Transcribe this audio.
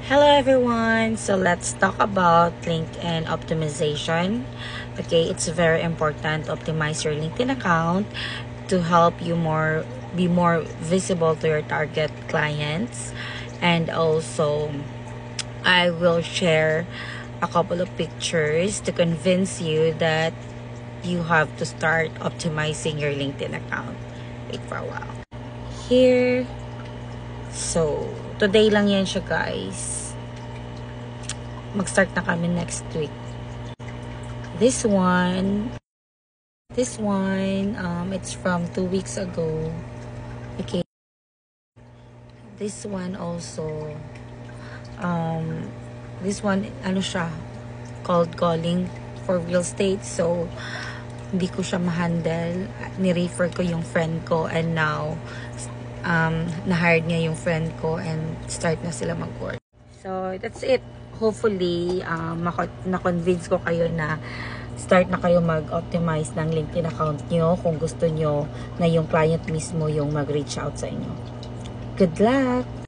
Hello everyone, so let's talk about LinkedIn optimization. Okay, it's very important to optimize your LinkedIn account to help you be more visible to your target clients. And also I will share a couple of pictures to convince you that you have to start optimizing your LinkedIn account. Wait for a while. Here, so today lang yan siya, guys. Mag-start na kami next week. This one, it's from 2 weeks ago. Okay. This one also, this one, ano siya, cold calling for real estate. So, hindi ko siya ma-handle. Ni-refer ko yung friend ko and now, na-hired niya yung friend ko and start na sila mag-work. So, that's it. Hopefully, na-convince ko kayo na start na kayo mag-optimize ng LinkedIn account nyo kung gusto nyo na yung client mismo yung mag-reach out sa inyo. Good luck!